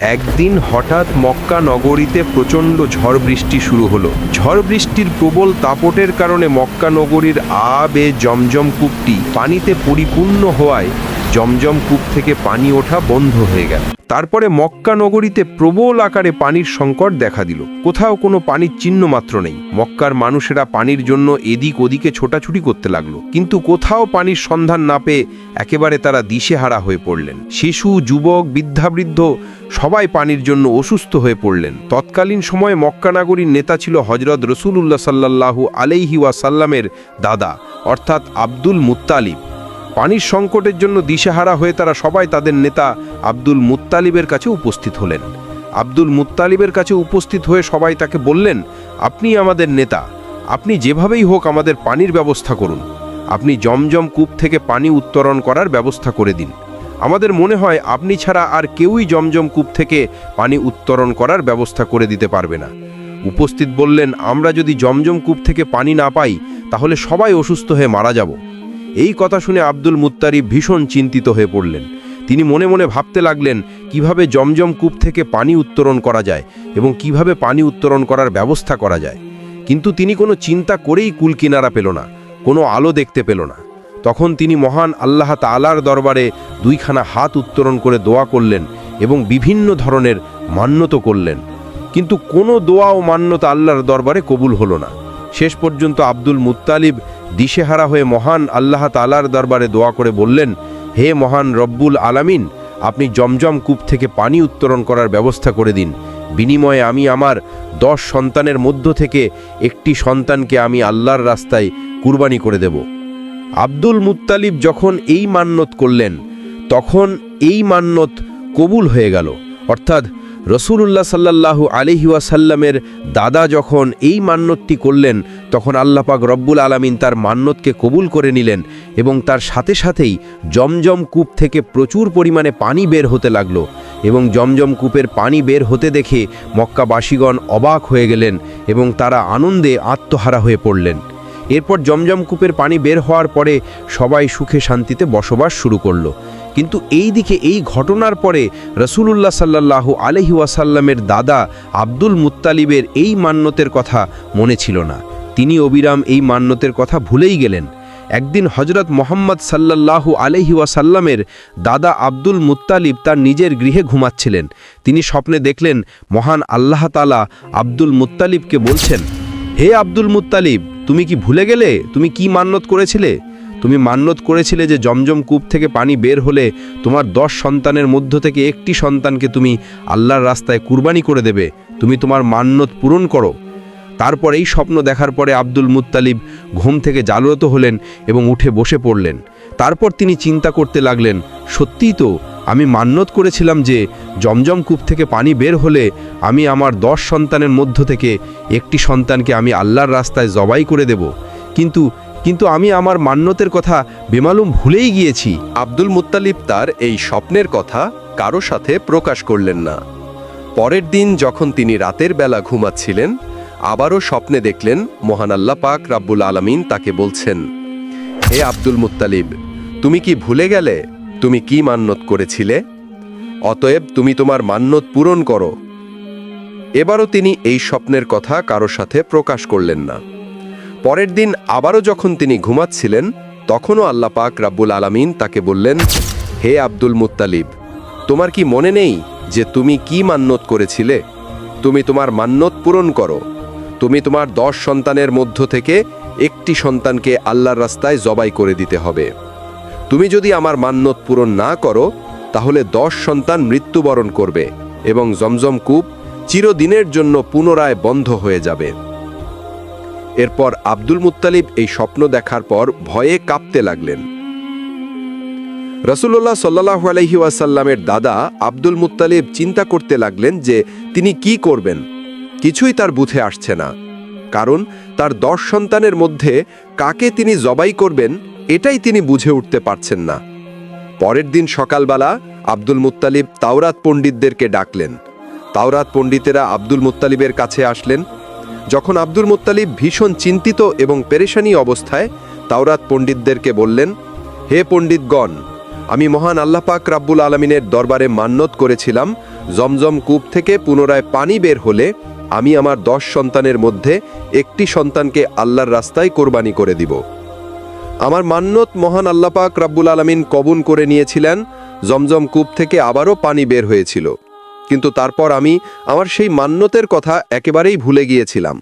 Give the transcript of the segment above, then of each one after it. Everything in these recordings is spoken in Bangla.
একদিন হঠাৎ মক্কা নগরীতে প্রচণ্ড ঝড় বৃষ্টি শুরু হলো। ঝড় বৃষ্টির প্রবল দাপটের কারণে মক্কা নগরীর আবে জমজম কূপটি পানিতে পরিপূর্ণ হওয়ায় জমজম কূপ থেকে পানি ওঠা বন্ধ হয়ে গেল। তারপরে মক্কা নগরীতে প্রবল আকারে পানির সংকট দেখা দিল। কোথাও কোনো পানির চিহ্ন মাত্র নেই। মক্কার মানুষেরা পানির জন্য এদিক ওদিকে ছোটাছুটি করতে লাগলো, কিন্তু কোথাও পানির সন্ধান না পেয়ে একেবারে তারা দিশেহারা হয়ে পড়লেন। শিশু, যুবক, বৃদ্ধাবৃদ্ধ সবাই পানির জন্য অসুস্থ হয়ে পড়লেন। তৎকালীন সময়ে মক্কা নগরীর নেতা ছিল হজরত রসুলুল্লাহ সাল্লাল্লাহু আলাইহি ওয়াসাল্লামের দাদা অর্থাৎ আব্দুল মুত্তালিব। পানির সংকটের জন্য দিশেহারা হয়ে তারা সবাই তাদের নেতা আব্দুল মুত্তালিবের কাছে উপস্থিত হলেন। আব্দুল মুত্তালিবের কাছে উপস্থিত হয়ে সবাই তাকে বললেন, আপনি আমাদের নেতা, আপনি যেভাবেই হোক আমাদের পানির ব্যবস্থা করুন। আপনি জমজম কূপ থেকে পানি উত্তোলন করার ব্যবস্থা করে দিন। আমাদের মনে হয় আপনি ছাড়া আর কেউই জমজম কূপ থেকে পানি উত্তোলন করার ব্যবস্থা করে দিতে পারবে না। উপস্থিত বললেন, আমরা যদি জমজম কূপ থেকে পানি না পাই তাহলে সবাই অসুস্থ হয়ে মারা যাব। এই কথা শুনে আব্দুল মুত্তালিব ভীষণ চিন্তিত হয়ে পড়লেন। তিনি মনে মনে ভাবতে লাগলেন কিভাবে জমজম কূপ থেকে পানি উত্তোলন করা যায় এবং কিভাবে পানি উত্তোলন করার ব্যবস্থা করা যায়। কিন্তু তিনি কোনো চিন্তা করেই কুল কিনারা পেল না, কোনো আলো দেখতে পেল না। তখন তিনি মহান আল্লাহ তাআলার দরবারে দুইখানা হাত উত্তোলন করে দোয়া করলেন এবং বিভিন্ন ধরনের মান্যত করলেন, কিন্তু কোনো দোয়া ও মান্যত আল্লাহর দরবারে কবুল হলো না। শেষ পর্যন্ত আব্দুল মুত্তালিব দিশেহারা হয়ে মহান আল্লাহ তাআলার দরবারে দোয়া করে বললেন, হে মহান রব্বুল আলামিন, আপনি জমজম কূপ থেকে পানি উত্তোলন করার ব্যবস্থা করে দিন। বিনিময়ে আমি আমার 10 সন্তানের মধ্য থেকে একটি সন্তানকে আমি আল্লাহর রাস্তায় কুরবানি করে দেব। আব্দুল মুত্তালিব যখন এই মান্যত করলেন তখন এই মান্যত কবুল হয়ে গেল। অর্থাৎ রসুলুল্লাহ সাল্লাল্লাহু আলাইহি ওয়াসাল্লামের দাদা যখন এই মান্যতটি করলেন তখন আল্লাহ পাক রব্বুল আলামিন তার মান্যতকে কবুল করে নিলেন এবং তার সাথে সাথেই জমজম কূপ থেকে প্রচুর পরিমাণে পানি বের হতে লাগলো এবং জমজম কূপের পানি বের হতে দেখে মক্কাবাসীগণ অবাক হয়ে গেলেন এবং তারা আনন্দে আত্মহারা হয়ে পড়লেন। এরপর জমজম কূপের পানি বের হওয়ার পরে সবাই সুখে শান্তিতে বসবাস শুরু করলো। কিন্তু এই দিকে এই ঘটনার পরে রসুলুল্লাহ সাল্লাল্লাহু আলাইহি ওয়াসাল্লামের দাদা আব্দুল মুত্তালিবের এই মান্যতের কথা মনে ছিল না। তিনি অবিরাম এই মান্যতের কথা ভুলেই গেলেন। একদিন হজরত মুহাম্মদ সাল্লাল্লাহু আলাইহি ওয়াসাল্লামের দাদা আব্দুল মুত্তালিব তার নিজের গৃহে ঘুমাচ্ছিলেন। তিনি স্বপ্নে দেখলেন মহান আল্লাহ তাআলা আব্দুল মুত্তালিবকে বলছেন, হে আব্দুল মুত্তালিব, তুমি কি ভুলে গেলে তুমি কি মান্যত করেছিলে? তুমি মান্যত করেছিলে যে জমজম কূপ থেকে পানি বের হলে তোমার 10 সন্তানের মধ্য থেকে একটি সন্তানকে তুমি আল্লাহর রাস্তায় কুরবানি করে দেবে। তুমি তোমার মান্যত পূরণ করো। তারপর এই স্বপ্ন দেখার পরে আব্দুল মুত্তালিব ঘুম থেকে জাগ্রত হলেন এবং উঠে বসে পড়লেন। তারপর তিনি চিন্তা করতে লাগলেন, সত্যিই তো আমি মান্যত করেছিলাম যে জমজম কূপ থেকে পানি বের হলে আমি আমার 10 সন্তানের মধ্য থেকে একটি সন্তানকে আমি আল্লাহর রাস্তায় জবাই করে দেব, কিন্তু আমি আমার মান্যতের কথা বেমালুম ভুলেই গিয়েছি। আব্দুল মুত্তালিব তার এই স্বপ্নের কথা কারো সাথে প্রকাশ করলেন না। পরের দিন যখন তিনি রাতের বেলা ঘুমাচ্ছিলেন আবারও স্বপ্নে দেখলেন মহান আল্লাহ পাক রাব্বুল আলামিন তাকে বলছেন, হে আব্দুল মুত্তালিব, তুমি কি ভুলে গেলে তুমি কি মান্যত করেছিলে? অতএব তুমি তোমার মান্যত পূরণ করো। এবারও তিনি এই স্বপ্নের কথা কারো সাথে প্রকাশ করলেন না। পরের দিন আবারও যখন তিনি ঘুমাচ্ছিলেন তখনও আল্লাহ পাক রাব্বুল আলামিন তাকে বললেন, হে আব্দুল মুত্তালিব, তোমার কি মনে নেই যে তুমি কি মান্যত করেছিলে? তুমি তোমার মান্যত পূরণ করো। তুমি তোমার 10 সন্তানের মধ্য থেকে একটি সন্তানকে আল্লাহর রাস্তায় জবাই করে দিতে হবে। তুমি যদি আমার মান্যত পূরণ না করো তাহলে 10 সন্তান মৃত্যুবরণ করবে এবং জমজম কূপ চিরদিনের জন্য পুনরায় বন্ধ হয়ে যাবে। এরপর আব্দুল মুত্তালিব এই স্বপ্ন দেখার পর ভয়ে কাঁপতে লাগলেন। রাসূলুল্লাহ সাল্লাল্লাহু আলাইহি ওয়াসাল্লামের দাদা আব্দুল মুত্তালিব চিন্তা করতে লাগলেন যে তিনি কি করবেন। কিছুই তার বুঝে আসছে না, কারণ তার 10 সন্তানের মধ্যে কাকে তিনি জবাই করবেন এটাই তিনি বুঝে উঠতে পারছেন না। পরের দিন সকালবেলা আব্দুল মুত্তালিব তাওরাত পণ্ডিতদেরকে ডাকলেন। তাওরাত পণ্ডিতেরা আব্দুল মুত্তালিবের কাছে আসলেন। যখন আব্দুল মুত্তালিব ভীষণ চিন্তিত এবং পেরেশানি অবস্থায় তাওরাত পণ্ডিতদেরকে বললেন, হে পণ্ডিতগণ, আমি মহান আল্লাহ পাক রাব্বুল আলামিনের দরবারে মান্যত করেছিলাম জমজম কূপ থেকে পুনরায় পানি বের হলে আমি আমার 10 সন্তানের মধ্যে একটি সন্তানকে আল্লাহর রাস্তায় কোরবানি করে দিব। আমার মান্যত মহান আল্লাহ পাক রাব্বুল আলামিন কবুল করে নিয়েছিলেন। জমজম কূপ থেকে আবারও পানি বের হয়েছিল, কিন্তু তারপর আমি আমার সেই মান্যতের কথা একেবারেই ভুলে গিয়েছিলাম।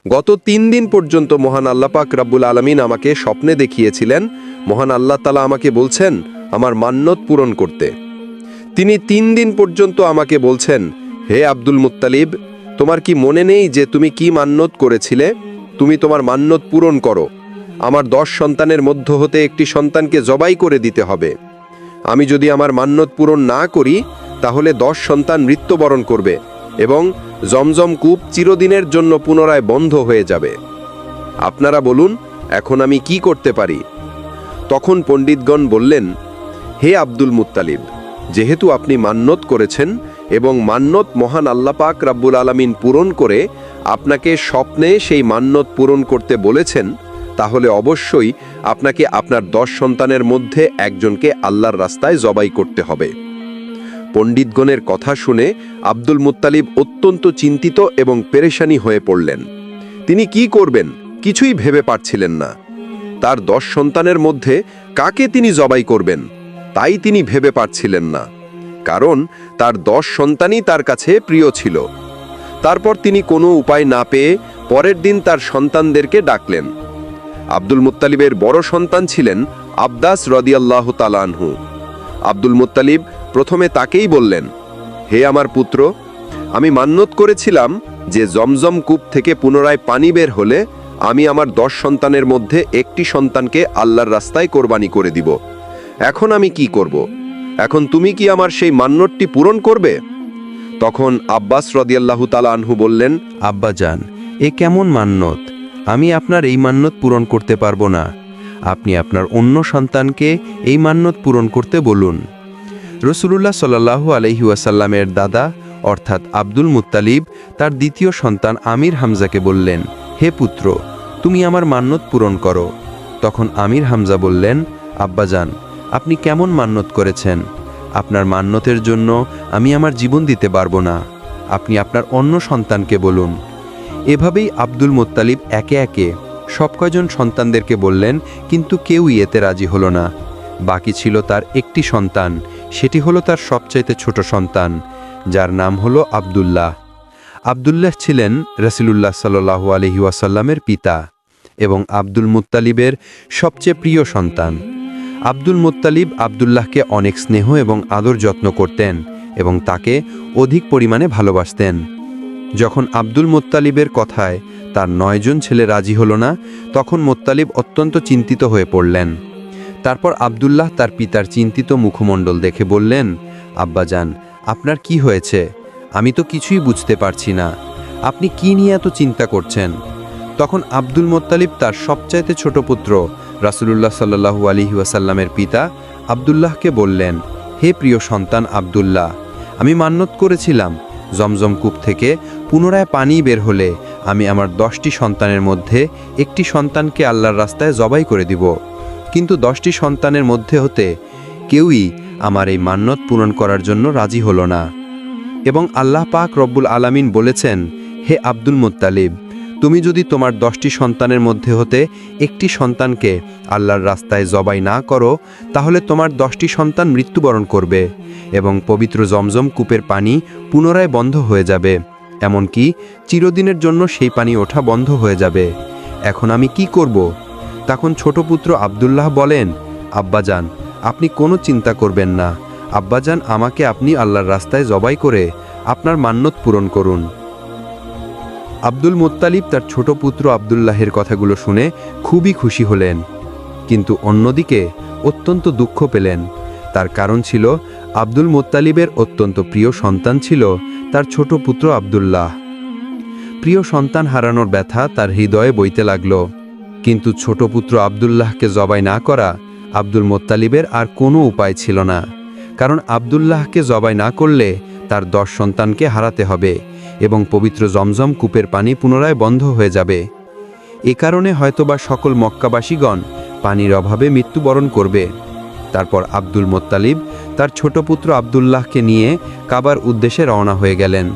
গত 3 দিন পর্যন্ত মহান আল্লাহ পাক রাব্বুল আলামিন আমাকে স্বপ্নে দেখিয়েছিলেন। মহান আল্লাহ তাআলা আমাকে বলছেন আমার মান্যত পূরণ করতে। তিনি 3 দিন পর্যন্ত আমাকে বলছেন, হে আব্দুল মুত্তালিব, তোমার কি মনে নেই যে তুমি কি মান্যত করেছিলে? তুমি তোমার মান্যত পূরণ করো। আমার 10 সন্তানের মধ্য হতে একটি সন্তানকে জবাই করে দিতে হবে। আমি যদি আমার মান্যত পূরণ না করি তাহলে 10 সন্তান মৃত্যুবরণ করবে এবং জমজম কূপ চিরদিনের জন্য পুনরায় বন্ধ হয়ে যাবে। আপনারা বলুন, এখন আমি কি করতে পারি? তখন পণ্ডিতগণ বললেন, হে আব্দুল মুত্তালিব, যেহেতু আপনি মান্যত করেছেন এবং মান্যত মহান আল্লাহ পাক রাব্বুল আলামিন পূরণ করে আপনাকে স্বপ্নে সেই মান্যত পূরণ করতে বলেছেন, তাহলে অবশ্যই আপনাকে আপনার 10 সন্তানের মধ্যে একজনকে আল্লাহর রাস্তায় জবাই করতে হবে। পণ্ডিতগণের কথা শুনে আব্দুল মুত্তালিব অত্যন্ত চিন্তিত এবং পেরেশানি হয়ে পড়লেন। তিনি কি করবেন কিছুই ভেবে পারছিলেন না। তার 10 সন্তানের মধ্যে কাকে তিনি জবাই করবেন তাই তিনি ভেবে পারছিলেন না, কারণ তার 10 সন্তানই তার কাছে প্রিয় ছিল। তারপর তিনি কোনো উপায় না পেয়ে পরের দিন তার সন্তানদেরকে ডাকলেন। আব্দুল মুত্তালিবের বড় সন্তান ছিলেন আব্বাস রাদিয়াল্লাহু তাআলা আনহু। আব্দুল মুত্তালিব প্রথমে তাকেই বললেন, হে আমার পুত্র, আমি মান্যত করেছিলাম যে জমজম কূপ থেকে পুনরায় পানি বের হলে আমি আমার 10 সন্তানের মধ্যে একটি সন্তানকে আল্লাহর রাস্তায় কোরবানি করে দিব। এখন আমি কি করব? এখন তুমি কি আমার সেই মান্যতটি পূরণ করবে? তখন আব্বাস রাদিয়াল্লাহু তাআলা আনহু বললেন, আব্বাজান, এ কেমন মান্যত? আমি আপনার এই মান্যত পূরণ করতে পারবো না। আপনি আপনার অন্য সন্তানকে এই মান্যত পূরণ করতে বলুন। রাসূলুল্লাহ সাল্লাল্লাহু আলাইহি ওয়াসাল্লামের দাদা অর্থাৎ আব্দুল মুত্তালিব তার দ্বিতীয় সন্তান আমির হামজাকে বললেন, হে পুত্র, তুমি আমার মান্যত পূরণ করো। তখন আমির হামজা বললেন, আব্বাজান, আপনি কেমন মান্যত করেছেন? আপনার মান্যতের জন্য আমি আমার জীবন দিতে পারবো না। আপনি আপনার অন্য সন্তানকে বলুন। এভাবেই আব্দুল মুত্তালিব একে একে সব কয়জন সন্তানদেরকে বললেন, কিন্তু কেউই এতে রাজি হলো না। বাকি ছিল তার একটি সন্তান, সেটি হলো তার সবচাইতে ছোট সন্তান, যার নাম হলো আব্দুল্লাহ। আব্দুল্লাহ ছিলেন রাসূলুল্লাহ সাল্লাল্লাহু আলাইহি ওয়াসাল্লামের পিতা এবং আব্দুল মুত্তালিবের সবচেয়ে প্রিয় সন্তান। আব্দুল মুত্তালিব আব্দুল্লাহকে অনেক স্নেহ এবং আদর যত্ন করতেন এবং তাকে অধিক পরিমাণে ভালোবাসতেন। যখন আব্দুল মুত্তালিবের কথায় তার 9 জন ছেলে রাজি হলো না, তখন মুত্তালিব অত্যন্ত চিন্তিত হয়ে পড়লেন। তারপর আব্দুল্লাহ তার পিতার চিন্তিত মুখমণ্ডল দেখে বললেন, আব্বাজান, আপনার কি হয়েছে? আমি তো কিছুই বুঝতে পারছি না। আপনি কি নিয়ে এত চিন্তা করছেন? তখন আব্দুল মুত্তালিব তার সবচাইতে ছোট পুত্র রাসূলুল্লাহ সাল্লাল্লাহু আলাইহি ওয়াসাল্লামের পিতা আব্দুল্লাহকে বললেন, হে প্রিয় সন্তান আব্দুল্লাহ, আমি মান্যত করেছিলাম জমজম কূপ থেকে পুনরায় পানি বের হলে আমি আমার 10টি সন্তানের মধ্যে একটি সন্তানকে আল্লাহর রাস্তায় জবাই করে দিব। কিন্তু 10টি সন্তানের মধ্যে হতে কেউই আমার এই মান্যত পূরণ করার জন্য রাজি হলো না। এবং আল্লাহ পাক রব্বুল আলামিন বলেছেন, হে আব্দুল মুত্তালিব, তুমি যদি তোমার 10টি সন্তানের মধ্যে হতে একটি সন্তানকে আল্লাহর রাস্তায় জবাই না করো, তাহলে তোমার 10টি সন্তান মৃত্যুবরণ করবে এবং পবিত্র জমজম কূপের পানি পুনরায় বন্ধ হয়ে যাবে, এমনকি চিরদিনের জন্য সেই পানি ওঠা বন্ধ হয়ে যাবে। এখন আমি কি করব? তখন ছোট পুত্র আব্দুল্লাহ বলেন, আব্বাজান, আপনি কোনো চিন্তা করবেন না। আব্বাজান, আমাকে আপনি আল্লাহর রাস্তায় জবাই করে আপনার মান্যত পূরণ করুন। আব্দুল মুত্তালিব তার ছোট পুত্র আব্দুল্লাহের কথাগুলো শুনে খুবই খুশি হলেন, কিন্তু অন্যদিকে অত্যন্ত দুঃখ পেলেন। তার কারণ ছিল আব্দুল মুত্তালিবের অত্যন্ত প্রিয় সন্তান ছিল তার ছোট পুত্র আব্দুল্লাহ। প্রিয় সন্তান হারানোর ব্যথা তার হৃদয়ে বইতে লাগল। কিন্তু ছোট পুত্র আব্দুল্লাহকে জবাই না করা আব্দুল মুত্তালিবের আর কোনো উপায় ছিল না, কারণ আব্দুল্লাহকে জবাই না করলে তার 10 সন্তানকে হারাতে হবে এবং পবিত্র জমজম কূপের পানি পুনরায় বন্ধ হয়ে যাবে। এ কারণে হয়তোবা সকল মক্কাবাসীগণ পানির অভাবে মৃত্যুবরণ করবে। তারপর আব্দুল মুত্তালিব তার ছোট পুত্র আব্দুল্লাহকে নিয়ে কাবার উদ্দেশ্যে রওনা হয়ে গেলেন।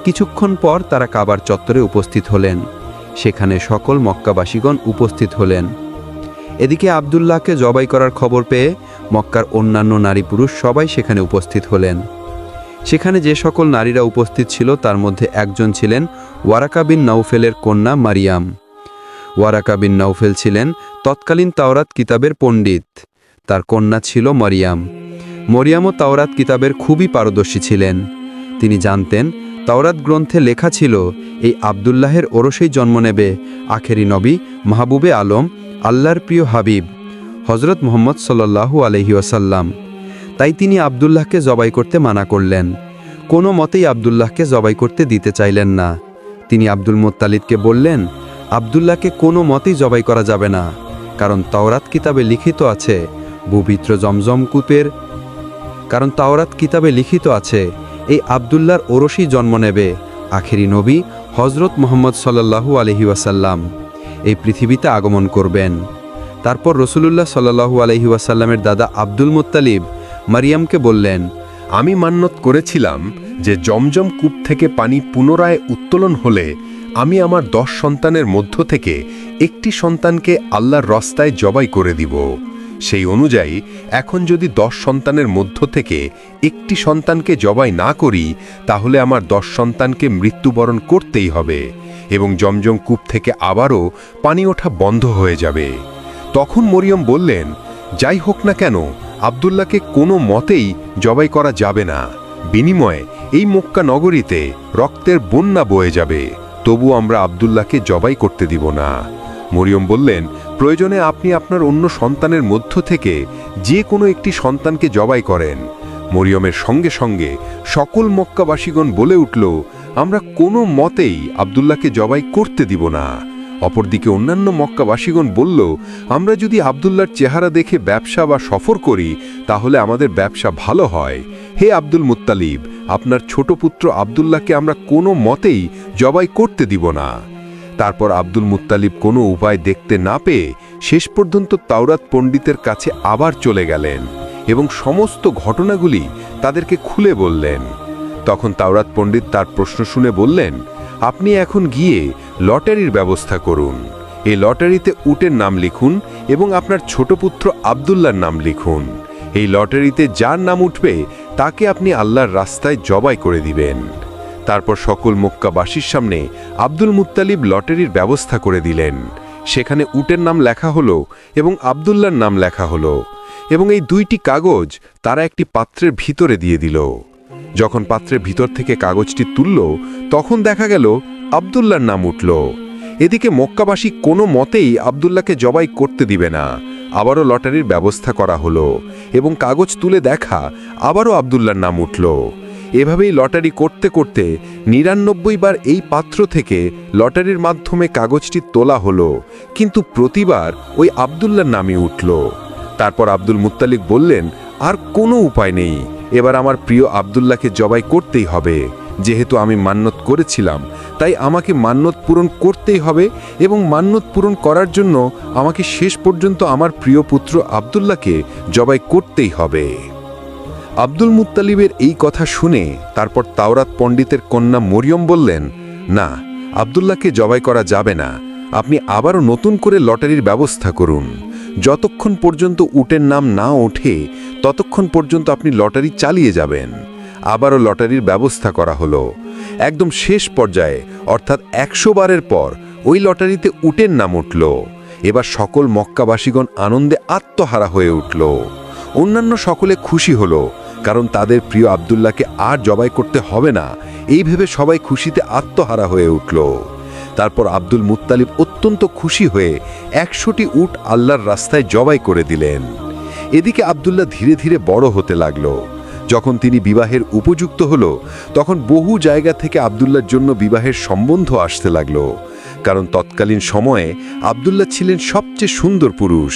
কিছুক্ষণ পর তারা কাবার চত্বরে উপস্থিত হলেন। সেখানে সকল মক্কাবাসীগণ উপস্থিত হলেন। এদিকে আব্দুল্লাহকে জবাই করার খবর পেয়ে মক্কার অন্যান্য নারী পুরুষ সবাই সেখানে উপস্থিত হলেন। সেখানে যে সকল নারীরা উপস্থিত ছিল তার মধ্যে একজন ছিলেন ওয়ারাকা বিন নৌফেলের কন্যা মারিয়াম। ওয়ারাকা বিন নৌফেল ছিলেন তৎকালীন তাওরাত কিতাবের পণ্ডিত। তার কন্যা ছিল মরিয়াম। মরিয়ামও তাওরাত কিতাবের খুবই পারদর্শী ছিলেন। তিনি জানতেন তাওরাত গ্রন্থে লেখা ছিল এই আব্দুল্লাহের ওরসেই জন্ম নেবে আখেরি নবী মাহবুবে আলম, আল্লাহর প্রিয় হাবিব হজরত মুহাম্মদ সাল্লাল্লাহু আলাইহি ওয়াসাল্লাম। তাই তিনি আব্দুল্লাহকে জবাই করতে মানা করলেন। কোনো মতেই আব্দুল্লাহকে জবাই করতে দিতে চাইলেন না। তিনি আব্দুল মুত্তালিবকে বললেন, আব্দুল্লাহকে কোনো মতেই জবাই করা যাবে না, কারণ তাওরাত কিতাবে লিখিত আছে পবিত্র জমজম কূপের তাওরাত কিতাবে লিখিত আছে এই আব্দুল্লাহর ওরসেই জন্ম নেবে আখেরি নবী হজরত মুহাম্মদ সাল্লাল্লাহু আলাইহি ওয়াসাল্লাম এই পৃথিবীতে আগমন করবেন। তারপর রাসূলুল্লাহ সাল্লাল্লাহু আলাইহি ওয়াসাল্লামের দাদা আব্দুল মুত্তালিব মারিয়ামকে বললেন, আমি মান্যত করেছিলাম যে জমজম কূপ থেকে পানি পুনরায় উত্তোলন হলে আমি আমার 10 সন্তানের মধ্য থেকে একটি সন্তানকে আল্লাহর রাস্তায় জবাই করে দিব। সেই অনুযায়ী এখন যদি 10 সন্তানের মধ্য থেকে একটি সন্তানকে জবাই না করি, তাহলে আমার 10 সন্তানকে মৃত্যুবরণ করতেই হবে এবং জমজম কূপ থেকে আবারও পানি ওঠা বন্ধ হয়ে যাবে। তখন মরিয়ম বললেন, যাই হোক না কেন, আব্দুল্লাহকে কোনো মতেই জবাই করা যাবে না। বিনিময়ে এই মক্কা নগরীতে রক্তের বন্যা বয়ে যাবে, তবু আমরা আব্দুল্লাহকে জবাই করতে দিব না। মরিয়ম বললেন, প্রয়োজনে আপনি আপনার অন্য সন্তানের মধ্য থেকে যে কোনো একটি সন্তানকে জবাই করেন। মরিয়মের সঙ্গে সঙ্গে সকল মক্কাবাসীগণ বলে উঠল, আমরা কোনো মতেই আব্দুল্লাহকে জবাই করতে দিব না। অপরদিকে অন্যান্য মক্কাবাসীগণ বলল, আমরা যদি আব্দুল্লাহর চেহারা দেখে ব্যবসা বা সফর করি তাহলে আমাদের ব্যবসা ভালো হয়। হে আব্দুল মুত্তালিব, আপনার ছোট পুত্র আব্দুল্লাহকে আমরা কোনো মতেই জবাই করতে দিব না। তারপর আব্দুল মুত্তালিব কোনো উপায় দেখতে না পেয়ে শেষ পর্যন্ত তাওরাত পণ্ডিতের কাছে আবার চলে গেলেন এবং সমস্ত ঘটনাগুলি তাদেরকে খুলে বললেন। তখন তাওরাত পণ্ডিত তার প্রশ্ন শুনে বললেন, আপনি এখন গিয়ে লটারির ব্যবস্থা করুন। এই লটারিতে উটের নাম লিখুন এবং আপনার ছোট পুত্র আব্দুল্লাহর নাম লিখুন। এই লটারিতে যার নাম উঠবে তাকে আপনি আল্লাহর রাস্তায় জবাই করে দিবেন। তারপর সকল মক্কাবাসীর সামনে আব্দুল মুত্তালিব লটারির ব্যবস্থা করে দিলেন। সেখানে উটের নাম লেখা হলো এবং আব্দুল্লাহর নাম লেখা হলো এবং এই 2টি কাগজ তারা একটি পাত্রের ভিতরে দিয়ে দিল। যখন পাত্রের ভিতর থেকে কাগজটি তুলল তখন দেখা গেল আব্দুল্লাহর নাম উঠল। এদিকে মক্কাবাসী কোনো মতেই আব্দুল্লাহকে জবাই করতে দিবে না। আবারও লটারির ব্যবস্থা করা হলো এবং কাগজ তুলে দেখা আবারও আব্দুল্লাহর নাম উঠল। এভাবেই লটারি করতে করতে 99 বার এই পাত্র থেকে লটারির মাধ্যমে কাগজটি তোলা হলো, কিন্তু প্রতিবার ওই আব্দুল্লাহর নামই উঠল। তারপর আব্দুল মুত্তালিব বললেন, আর কোনো উপায় নেই, এবার আমার প্রিয় আব্দুল্লাহকে জবাই করতেই হবে। যেহেতু আমি মান্যত করেছিলাম তাই আমাকে মান্যত পূরণ করতেই হবে এবং মান্যত পূরণ করার জন্য আমাকে শেষ পর্যন্ত আমার প্রিয় পুত্র আব্দুল্লাহকে জবাই করতেই হবে। আব্দুল মুত্তালিবের এই কথা শুনে তারপর তাওরাত পণ্ডিতের কন্যা মরিয়ম বললেন, না, আব্দুল্লাহকে জবাই করা যাবে না। আপনি আবারও নতুন করে লটারির ব্যবস্থা করুন। যতক্ষণ পর্যন্ত উটের নাম না ওঠে ততক্ষণ পর্যন্ত আপনি লটারি চালিয়ে যাবেন। আবারও লটারির ব্যবস্থা করা হলো। একদম শেষ পর্যায়ে অর্থাৎ 100 বারের পর ওই লটারিতে উটের নাম উঠল। এবার সকল মক্কাবাসীগণ আনন্দে আত্মহারা হয়ে উঠল। অন্যান্য সকলে খুশি হলো, কারণ তাদের প্রিয় আব্দুল্লাহকে আর জবাই করতে হবে না। এই ভেবে সবাই খুশিতে আত্মহারা হয়ে উঠল। তারপর আব্দুল মুত্তালিব অত্যন্ত খুশি হয়ে 100টি উট আল্লাহর রাস্তায় জবাই করে দিলেন। এদিকে আব্দুল্লাহ ধীরে ধীরে বড় হতে লাগল। যখন তিনি বিবাহের উপযুক্ত হল তখন বহু জায়গা থেকে আব্দুল্লাহর জন্য বিবাহের সম্বন্ধ আসতে লাগল, কারণ তৎকালীন সময়ে আব্দুল্লাহ ছিলেন সবচেয়ে সুন্দর পুরুষ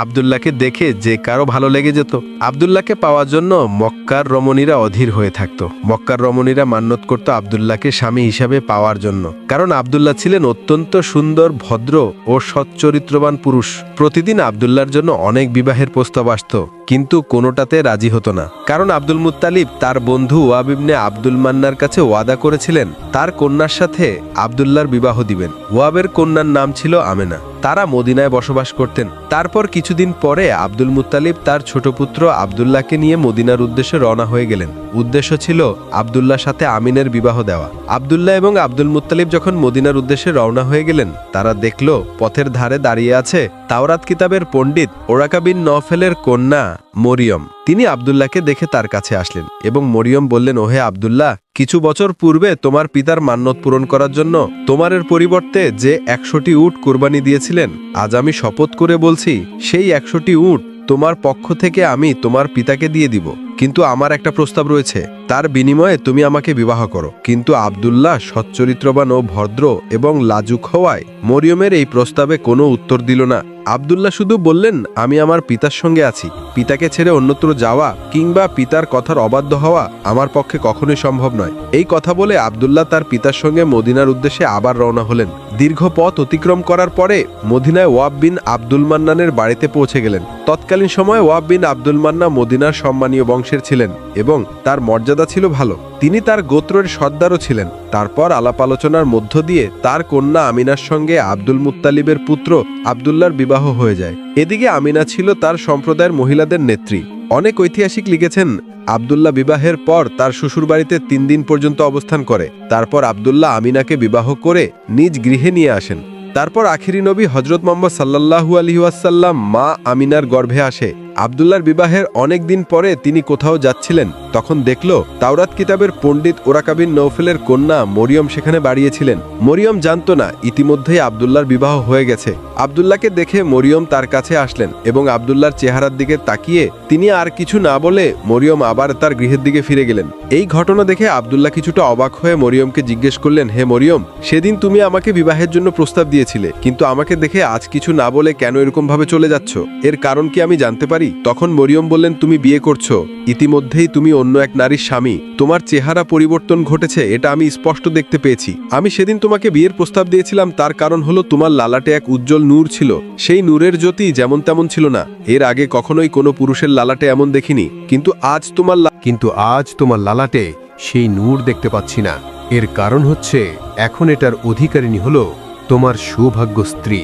আব্দুল্লাহকে দেখে যে কারো ভালো লেগে যেত। আব্দুল্লাহকে পাওয়ার জন্য মক্কার রমণীরা অধীর হয়ে থাকত। মক্কার রমণীরা মান্যত করত আব্দুল্লাহকে স্বামী হিসাবে পাওয়ার জন্য, কারণ আব্দুল্লাহ ছিলেন অত্যন্ত সুন্দর, ভদ্র ও সচ্চরিত্রবান পুরুষ। প্রতিদিন আব্দুল্লাহর জন্য অনেক বিবাহের প্রস্তাব আসত, কিন্তু কোনোটাতে রাজি হতো না, কারণ আব্দুল মুত্তালিব তার বন্ধু ওয়াব ইবনে আব্দুল মান্নার কাছে ওয়াদা করেছিলেন তার কন্যার সাথে আব্দুল্লাহর বিবাহ দিবেন। ওয়াবের কন্যার নাম ছিল আমেনা। তারা মদিনায় বসবাস করতেন। তারপর কিছুদিন পরে আব্দুল মুত্তালিব তার ছোট পুত্র আব্দুল্লাহকে নিয়ে মদিনার উদ্দেশ্যে রওনা হয়ে গেলেন। উদ্দেশ্য ছিল আব্দুল্লাহর সাথে আমিনের বিবাহ দেওয়া। আব্দুল্লাহ এবং আব্দুল মুত্তালিব যখন মদিনার উদ্দেশ্যে রওনা হয়ে গেলেন, তারা দেখল পথের ধারে দাঁড়িয়ে আছে তাওরাত কিতাবের পণ্ডিত ওরাকা বিন নওফেলের কন্যা মরিয়ম। তিনি আব্দুল্লাহকে দেখে তার কাছে আসলেন এবং মরিয়ম বললেন, ওহে আব্দুল্লাহ, কিছু বছর পূর্বে তোমার পিতার মান্যত পূরণ করার জন্য তোমারের পরিবর্তে যে 100টি উট কুরবানি দিয়েছিলেন, আজ আমি শপথ করে বলছি সেই 100টি উট তোমার পক্ষ থেকে আমি তোমার পিতাকে দিয়ে দিব। কিন্তু আমার একটা প্রস্তাব রয়েছে, তার বিনিময়ে তুমি আমাকে বিবাহ করো। কিন্তু আব্দুল্লাহ সচ্চরিত্রবান ও ভদ্র এবং লাজুক হওয়ায় মরিয়মের এই প্রস্তাবে কোনো উত্তর দিল না। আব্দুল্লাহ শুধু বললেন, আমি আমার পিতার সঙ্গে আছি। পিতাকে ছেড়ে অন্যত্র যাওয়া কিংবা পিতার কথার অবাধ্য হওয়া আমার পক্ষে কখনোই সম্ভব নয়। এই কথা বলে আব্দুল্লাহ তার পিতার সঙ্গে মদিনার উদ্দেশ্যে আবার রওনা হলেন। দীর্ঘ পথ অতিক্রম করার পরে মদিনায় ওয়াব বিন আব্দুল মান্নানের বাড়িতে পৌঁছে গেলেন। তৎকালীন সময়ে ওয়াব বিন আব্দুল মান্না মদিনার সম্মানীয় বংশের ছিলেন এবং তার মর্যাদা ছিল ভালো। তিনি তার গোত্রের সর্দারও ছিলেন। তারপর আলাপ আলোচনার মধ্য দিয়ে তার কন্যা আমিনার সঙ্গে আব্দুল মুত্তালিবের পুত্র আব্দুল্লাহর বিবাহ হয়ে যায়। এদিকে আমিনা ছিল তার সম্প্রদায়ের মহিলাদের নেত্রী। অনেক ঐতিহাসিক লিখেছেন, আব্দুল্লাহ বিবাহের পর তার শ্বশুরবাড়িতে 3 দিন পর্যন্ত অবস্থান করে। তারপর আব্দুল্লাহ আমিনাকে বিবাহ করে নিজ গৃহে নিয়ে আসেন। তারপর আখিরি নবী হজরত মুহাম্মদ সাল্লাল্লাহু আলাইহি ওয়াসাল্লাম মা আমিনার গর্ভে আসে। আব্দুল্লাহর বিবাহের অনেক দিন পরে তিনি কোথাও যাচ্ছিলেন, তখন দেখল তাওরাত কিতাবের পণ্ডিত ওরাকা বিন নওফেলের কন্যা মরিয়ম সেখানে দাঁড়িয়েছিলেন। মরিয়ম জানত না ইতিমধ্যেই আব্দুল্লাহর বিবাহ হয়ে গেছে। আব্দুল্লাহকে দেখে মরিয়ম তার কাছে আসলেন এবং আব্দুল্লাহর চেহারার দিকে তাকিয়ে তিনি আর কিছু না বলে মরিয়ম আবার তার গৃহের দিকে ফিরে গেলেন। এই ঘটনা দেখে আব্দুল্লাহ কিছুটা অবাক হয়ে মরিয়মকে জিজ্ঞেস করলেন, হে মরিয়ম, সেদিন তুমি আমাকে বিবাহের জন্য প্রস্তাব দিয়েছিলে, কিন্তু আমাকে দেখে আজ কিছু না বলে কেন এরকম ভাবে চলে যাচ্ছ? এর কারণ কি আমি জানতে পারি? তখন মরিয়ম বললেন, তুমি বিয়ে করছো, ইতিমধ্যেই তুমি অন্য এক নারীর স্বামী। তোমার চেহারা পরিবর্তন ঘটেছে, এটা আমি স্পষ্ট দেখতে পেয়েছি। আমি সেদিন তোমাকে বিয়ের প্রস্তাব দিয়েছিলাম, তার কারণ হলো তোমার লালাটে এক উজ্জ্বল নূর ছিল। সেই নূরের জ্যোতি যেমন তেমন ছিল না। এর আগে কখনোই কোনো পুরুষের লালাটে এমন দেখিনি, কিন্তু আজ তোমার লালাটে সেই নূর দেখতে পাচ্ছি না। এর কারণ হচ্ছে এখন এটার অধিকারিণী হলো তোমার সৌভাগ্য স্ত্রী।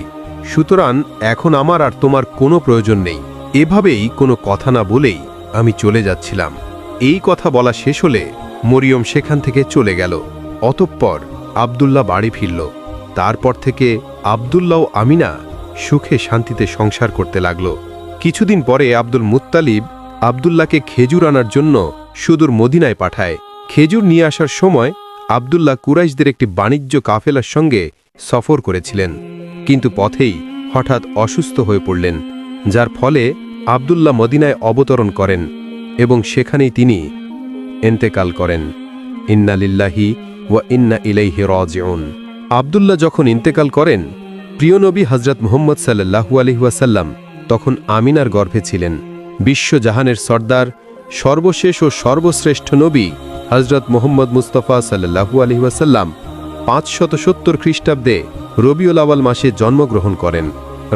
সুতরাং এখন আমার আর তোমার কোনো প্রয়োজন নেই। এভাবেই কোনো কথা না বলেই আমি চলে যাচ্ছিলাম। এই কথা বলা শেষ হলে মরিয়ম সেখান থেকে চলে গেল। অতঃপর আব্দুল্লাহ বাড়ি ফিরল। তারপর থেকে আব্দুল্লাহ ও আমিনা সুখে শান্তিতে সংসার করতে লাগল। কিছুদিন পরে আব্দুল মুত্তালিব আব্দুল্লাহকে খেজুর আনার জন্য সুদূর মদিনায় পাঠায়। খেজুর নিয়ে আসার সময় আব্দুল্লাহ কুরাইশদের একটি বাণিজ্য কাফেলার সঙ্গে সফর করেছিলেন, কিন্তু পথেই হঠাৎ অসুস্থ হয়ে পড়লেন, যার ফলে আব্দুল্লাহ মদিনায় অবতরণ করেন এবং সেখানেই তিনি ইন্তেকাল করেন। ইন্না লিল্লাহি ওয়া ইন্না ইলাইহি রাজিউন। আব্দুল্লাহ যখন ইন্তেকাল করেন, প্রিয় নবী হযরত মুহাম্মদ সাল্লাল্লাহু আলাইহি ওয়াসাল্লাম তখন আমিনার গর্ভে ছিলেন। বিশ্বজাহানের সর্দার, সর্বশেষ ও সর্বশ্রেষ্ঠ নবী হযরত মুহাম্মদ মুস্তাফা সাল্লাল্লাহু আলাইহি ওয়াসাল্লাম 570 খ্রিস্টাব্দে রবিউল আউয়াল মাসে জন্মগ্রহণ করেন।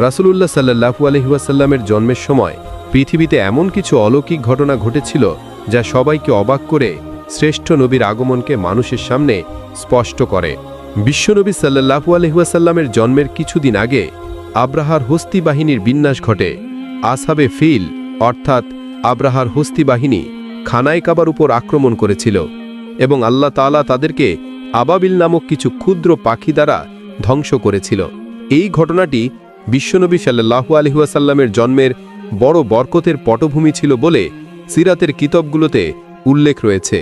রাসূলুল্লাহ সাল্লাল্লাহু আলাইহি ওয়াসাল্লামের জন্মের সময় পৃথিবীতে এমন কিছু অলৌকিক ঘটনা ঘটেছিল যা সবাইকে অবাক করে শ্রেষ্ঠ নবীর আগমনকে মানুষের সামনে স্পষ্ট করে। বিশ্বনবী সাল্লাল্লাহু আলাইহি ওয়াসাল্লামের জন্মের কিছুদিন আগে আব্রাহার হস্তি বাহিনীর বিন্যাস ঘটে। আসহাবে ফিল অর্থাৎ আব্রাহার হস্তি বাহিনী খানায় কাবার উপর আক্রমণ করেছিল এবং আল্লাহ তাআলা তাদেরকে আবাবিল নামক কিছু ক্ষুদ্র পাখি দ্বারা ধ্বংস করেছিল। এই ঘটনাটি বিশ্বনবী সাল্লাল্লাহু আলাইহি ওয়াসাল্লামের জন্মের বড় বরকতের পটভূমি ছিল বলে সিরাতের কিতাবগুলোতে উল্লেখ রয়েছে।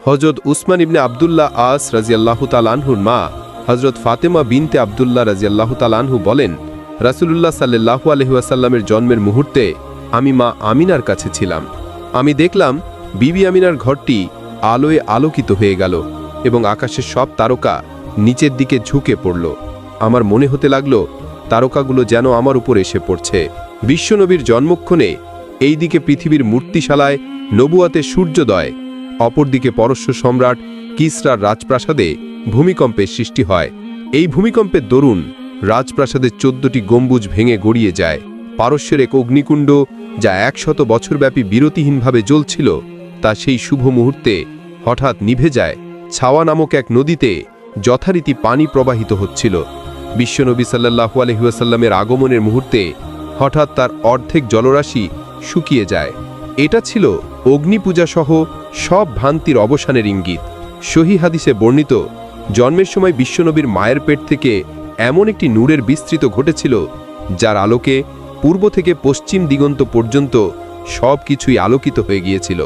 হযরত উসমান ইবনে আব্দুল্লাহ আস রাদিয়াল্লাহু তাআলা আনহুর মা হযরত ফাতেমা বিনতে আব্দুল্লাহ রাদিয়াল্লাহু তাআলা আনহু বলেন, রাসূলুল্লাহ সাল্লাল্লাহু আলাইহি ওয়াসাল্লামের জন্মের মুহূর্তে আমি মা আমিনার কাছে ছিলাম। আমি দেখলাম বিবি আমিনার ঘরটি আলোয় আলোকিত হয়ে গেল এবং আকাশের সব তারকা নিচের দিকে ঝুঁকে পড়ল। আমার মনে হতে লাগলো তারকাগুলো যেন আমার উপর এসে পড়ছে। বিশ্বনবীর জন্মক্ষণে এই দিকে পৃথিবীর মূর্তিশালায় নবুয়াতের সূর্যোদয়, অপরদিকে পরশ্ব সম্রাট কিসরার রাজপ্রাসাদে ভূমিকম্পের সৃষ্টি হয়। এই ভূমিকম্পের দরুন রাজপ্রাসাদের 14টি গম্বুজ ভেঙে গড়িয়ে যায়। পারস্যের এক অগ্নিকুণ্ড, যা 100 বছরব্যাপী বিরতিহীনভাবে জ্বলছিল, তা সেই শুভ মুহূর্তে হঠাৎ নিভে যায়। ছাওয়া নামক এক নদীতে যথারীতি পানি প্রবাহিত হচ্ছিল। বিশ্বনবী সাল্লাল্লাহু আলাইহি ওয়াসাল্লামের আগমনের মুহূর্তে হঠাৎ তার অর্ধেক জলরাশি শুকিয়ে যায়। এটা ছিল অগ্নিপূজা সহ সব ভ্রান্তির অবসানের ইঙ্গিত। সহিহ হাদিসে বর্ণিত, জন্মের সময় বিশ্বনবীর মায়ের পেট থেকে এমন একটি নূরের বিস্তৃত ঘটেছিল, যার আলোকে পূর্ব থেকে পশ্চিম দিগন্ত পর্যন্ত সব কিছুই আলোকিত হয়ে গিয়েছিল।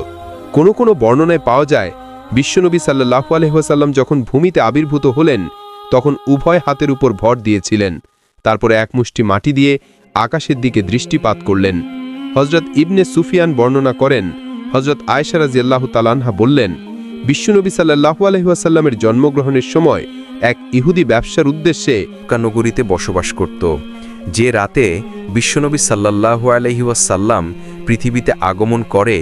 কোনো কোনো বর্ণনায় পাওয়া যায়, বিশ্বনবী সাল্লাল্লাহু আলাইহি ওয়াসাল্লাম যখন ভূমিতে আবির্ভূত হলেন, তখন উভয় হাতের উপর ভর দিয়েছিলেন। তারপরে এক মুষ্টি মাটি দিয়ে আকাশের দিকে দৃষ্টিপাত করলেন। হযরত ইবনে সুফিয়ান বর্ণনা করেন, হযরত আয়েশা রাদিয়াল্লাহু তাআলা আনহা বললেন, বিশ্বনবী সাল্লাল্লাহু আলাইহি ওয়াসাল্লামের জন্মগ্রহণের সময় এক ইহুদি ব্যবসার উদ্দেশ্যে মক্কা নগরীতে বসবাস করত। যে রাতে বিশ্বনবী সাল্লাল্লাহু আলাইহি ওয়াসাল্লাম পৃথিবীতে আগমন করে,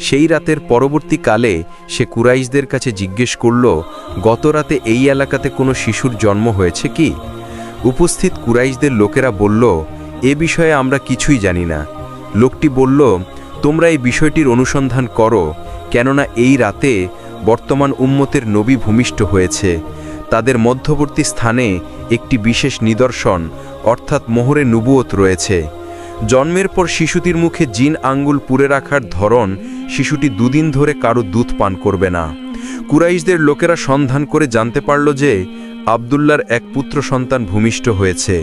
সেই রাতের পরবর্তীকালে সে কুরাইশদের কাছে জিজ্ঞেস করল, গত রাতে এই এলাকাতে কোনো শিশুর জন্ম হয়েছে কি? উপস্থিত কুরাইশদের লোকেরা বলল, এ বিষয়ে আমরা কিছুই জানি না। লোকটি বলল, তোমরা এই বিষয়টির অনুসন্ধান করো, কেননা এই রাতে বর্তমান উম্মতের নবী ভূমিষ্ঠ হয়েছে। তাদের মধ্যবর্তী স্থানে একটি বিশেষ নিদর্শন অর্থাৎ মোহরে নবুয়ত রয়েছে। জন্মের পর শিশুটির মুখে জিন আঙ্গুল পুরে রাখার ধরন, শিশুটি 2 দিন ধরে কারো দুধ পান করবে না। কুরাইশদের লোকেরা সন্ধান করে জানতে পারল যে আব্দুল্লাহর এক পুত্র সন্তান ভূমিষ্ঠ হয়েছে।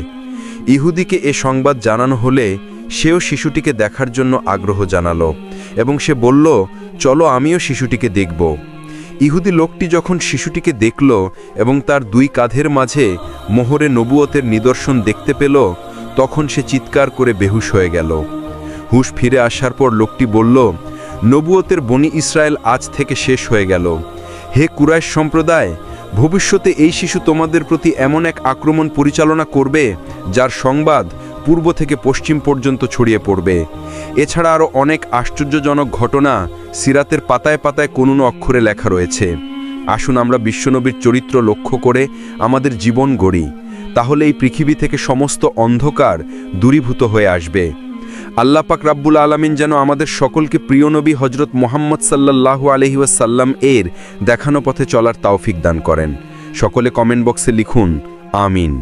ইহুদিকে এ সংবাদ জানানো হলে সেও শিশুটিকে দেখার জন্য আগ্রহ জানালো এবং সে বলল, চলো আমিও শিশুটিকে দেখব। ইহুদি লোকটি যখন শিশুটিকে দেখল এবং তার 2 কাঁধের মাঝে মোহরে নবুয়তের নিদর্শন দেখতে পেল, তখন সে চিৎকার করে বেহুশ হয়ে গেল। হুঁশ ফিরে আসার পর লোকটি বলল, নবুয়তের বনি ইসরায়েল আজ থেকে শেষ হয়ে গেল। হে কুরাইশ সম্প্রদায়, ভবিষ্যতে এই শিশু তোমাদের প্রতি এমন এক আক্রমণ পরিচালনা করবে, যার সংবাদ পূর্ব থেকে পশ্চিম পর্যন্ত ছড়িয়ে পড়বে। এছাড়া আরও অনেক আশ্চর্যজনক ঘটনা সিরাতের পাতায় পাতায় কোনো অক্ষরে লেখা রয়েছে। আসুন আমরা বিশ্বনবীর চরিত্র লক্ষ্য করে আমাদের জীবন গড়ি, তাহলে এই পৃথিবী থেকে সমস্ত অন্ধকার দূরীভূত হয়ে আসবে। আল্লাহ পাক রাব্বুল আলামিন যেন আমাদের সকলকে প্রিয় নবী হযরত মুহাম্মদ সাল্লাল্লাহু আলাইহি ওয়াসাল্লাম এর দেখানো পথে চলার তৌফিক দান করেন। সকলে কমেন্ট বক্সে লিখুন, আমিন।